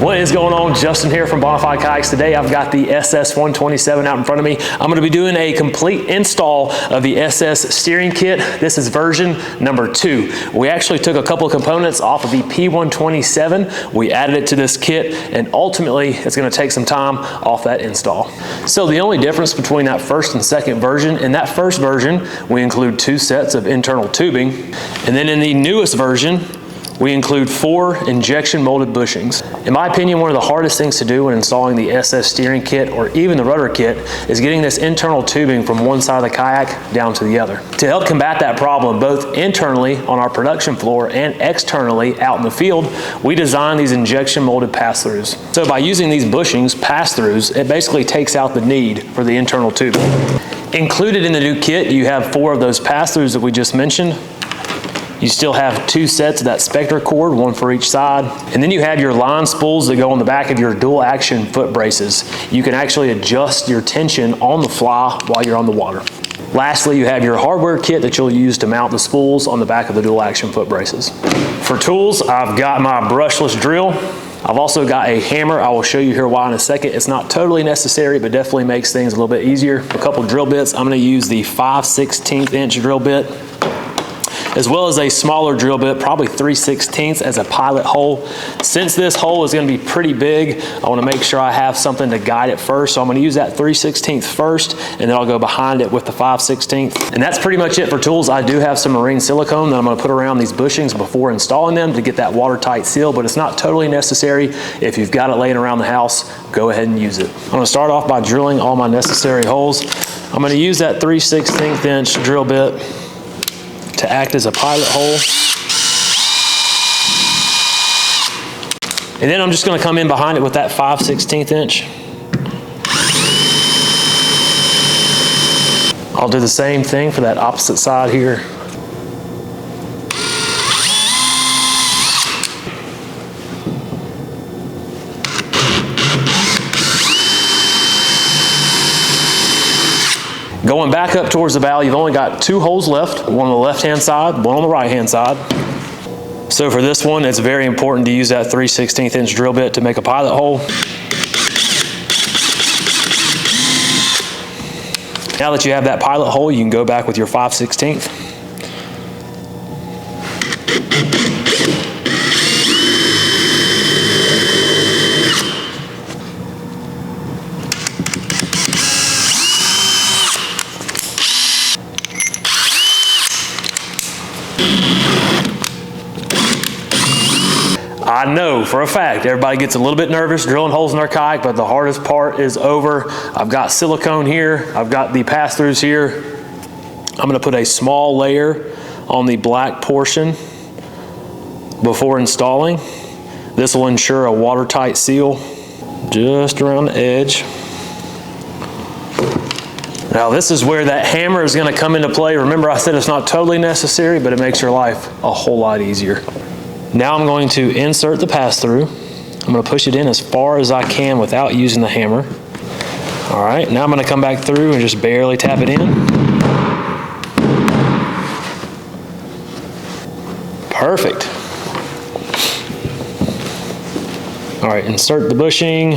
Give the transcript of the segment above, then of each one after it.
What is going on? Justin here from Bonafide Kayaks. Today I've got the SS127 out in front of me. I'm going to be doing a complete install of the SS steering kit. This is version number 2. We actually took a couple of components off of the P127. We added it to this kit, and ultimately it's going to take some time off that install. So the only difference between that first and second version, in that first version we include 2 sets of internal tubing, and then in the newest version we include 4 injection molded bushings. In my opinion, one of the hardest things to do when installing the SS steering kit or even the rudder kit is getting this internal tubing from one side of the kayak down to the other. To help combat that problem, both internally on our production floor and externally out in the field, we designed these injection molded pass-throughs. So by using these bushings, pass-throughs, it basically takes out the need for the internal tubing. Included in the new kit, you have 4 of those pass-throughs that we just mentioned. You still have 2 sets of that Spectra cord, 1 for each side. And then you have your line spools that go on the back of your dual action foot braces. You can actually adjust your tension on the fly while you're on the water. Lastly, you have your hardware kit that you'll use to mount the spools on the back of the dual action foot braces. For tools, I've got my brushless drill. I've also got a hammer. I will show you here why in a second. It's not totally necessary, but definitely makes things a little bit easier. A couple drill bits. I'm going to use the 5/16 inch drill bit, as well as a smaller drill bit, probably 3/16 as a pilot hole. Since this hole is going to be pretty big, I want to make sure I have something to guide it first. So I'm going to use that 3/16 first, and then I'll go behind it with the 5/16. And that's pretty much it for tools. I do have some marine silicone that I'm going to put around these bushings before installing them to get that watertight seal, but it's not totally necessary. If you've got it laying around the house, go ahead and use it. I'm going to start off by drilling all my necessary holes. I'm going to use that 3/16 inch drill bit to act as a pilot hole. And then I'm just going to come in behind it with that 5/16 inch. I'll do the same thing for that opposite side here. Going back up towards the bow, you've only got 2 holes left, one on the left-hand side, one on the right-hand side. So for this one, it's very important to use that 3/16 inch drill bit to make a pilot hole. Now that you have that pilot hole, you can go back with your 5/16. I know for a fact everybody gets a little bit nervous drilling holes in their kayak, but the hardest part is over. I've got silicone here, I've got the pass-throughs here. I'm going to put a small layer on the black portion before installing. This will ensure a watertight seal just around the edge. Now this is where that hammer is going to come into play. Remember, I said it's not totally necessary, but it makes your life a whole lot easier. Now I'm going to insert the pass-through. I'm going to push it in as far as I can without using the hammer. All right, now I'm going to come back through and just barely tap it in. Perfect. All right, insert the bushing.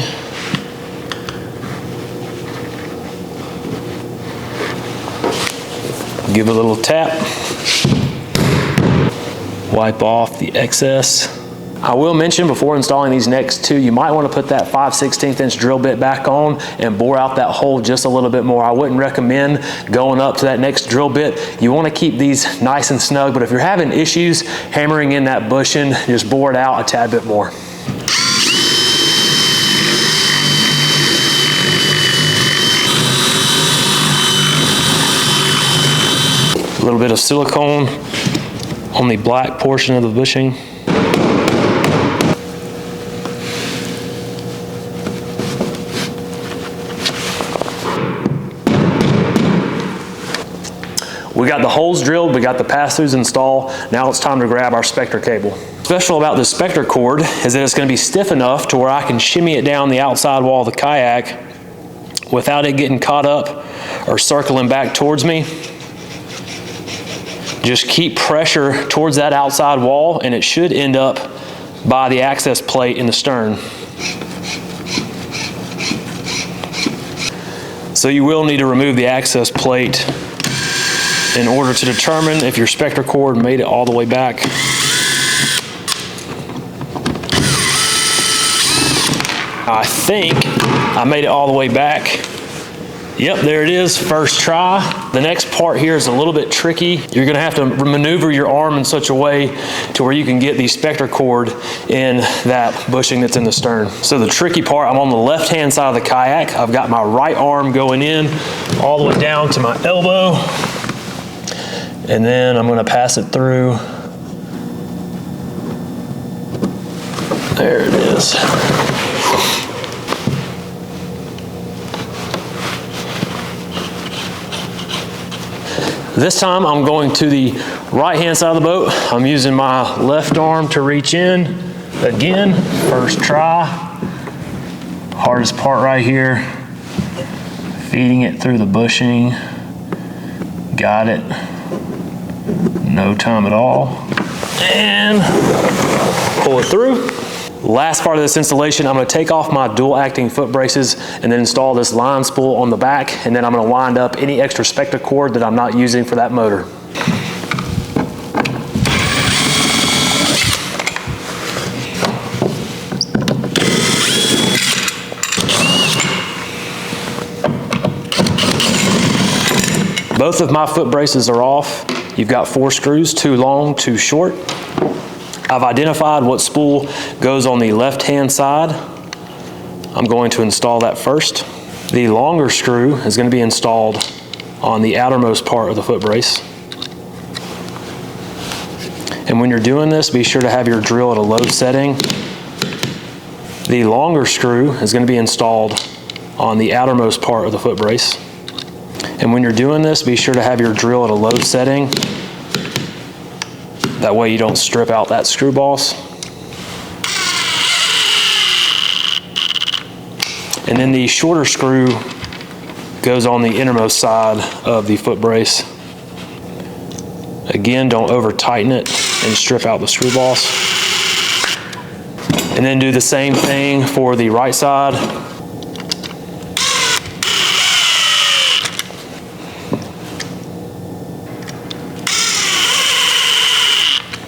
Give it a little tap. Wipe off the excess. I will mention before installing these next 2, you might want to put that 5/16 inch drill bit back on and bore out that hole just a little bit more. I wouldn't recommend going up to that next drill bit. You want to keep these nice and snug, but if you're having issues hammering in that bushing, just bore it out a tad bit more. A little bit of silicone on the black portion of the bushing. We got the holes drilled, we got the pass-throughs installed. Now it's time to grab our Spectra cable. Special about this Spectra cord is that it's going to be stiff enough to where I can shimmy it down the outside wall of the kayak without it getting caught up or circling back towards me. Just keep pressure towards that outside wall and it should end up by the access plate in the stern. So you will need to remove the access plate in order to determine if your Spectra cord made it all the way back. I think I made it all the way back. Yep, there it is, first try. The next part here is a little bit tricky. You're gonna have to maneuver your arm in such a way to where you can get the Spectra cord in that bushing that's in the stern. So the tricky part, I'm on the left-hand side of the kayak. I've got my right arm going in all the way down to my elbow. And then I'm gonna pass it through. There it is. This time I'm going to the right-hand side of the boat. I'm using my left arm to reach in. Again, first try. Hardest part right here. Feeding it through the bushing. Got it. No time at all. And pull it through. Last part of this installation, I'm going to take off my dual acting foot braces and then install this line spool on the back, and then I'm going to wind up any extra Spectra cord that I'm not using for that motor. Both of my foot braces are off. You've got 4 screws, 2 long, 2 short. I've identified what spool goes on the left-hand side. I'm going to install that first. The longer screw is going to be installed on the outermost part of the foot brace. And when you're doing this, be sure to have your drill at a low setting. The longer screw is going to be installed on the outermost part of the foot brace. And when you're doing this, be sure to have your drill at a low setting. That way you don't strip out that screw boss. And then the shorter screw goes on the innermost side of the foot brace. Again, don't over tighten it and strip out the screw boss. And then do the same thing for the right side.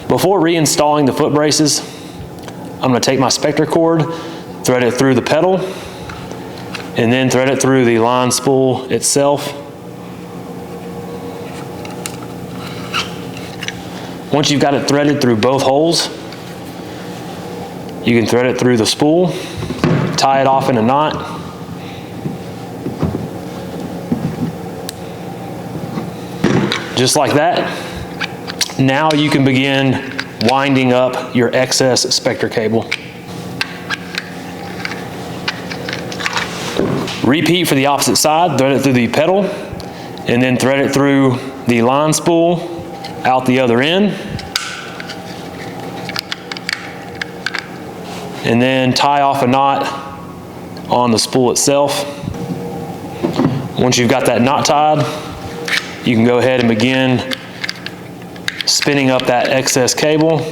Before reinstalling the foot braces, I'm going to take my Spectra cord, thread it through the pedal, and then thread it through the line spool itself. Once you've got it threaded through both holes, you can thread it through the spool, tie it off in a knot. Just like that. Now you can begin winding up your excess Spectra cable. Repeat for the opposite side, thread it through the pedal, and then thread it through the line spool out the other end. And then tie off a knot on the spool itself. Once you've got that knot tied, you can go ahead and begin spinning up that excess cable.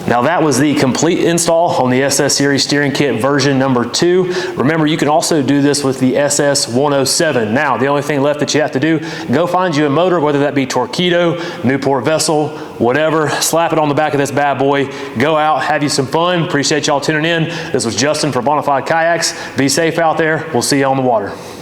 Now that was the complete install on the SS Series steering kit version number 2. Remember, you can also do this with the SS 107. Now, the only thing left that you have to do, go find you a motor, whether that be Torqeedo, Newport Vessel, whatever, slap it on the back of this bad boy, go out, have you some fun. Appreciate y'all tuning in. This was Justin for Bonafide Kayaks. Be safe out there. We'll see you on the water.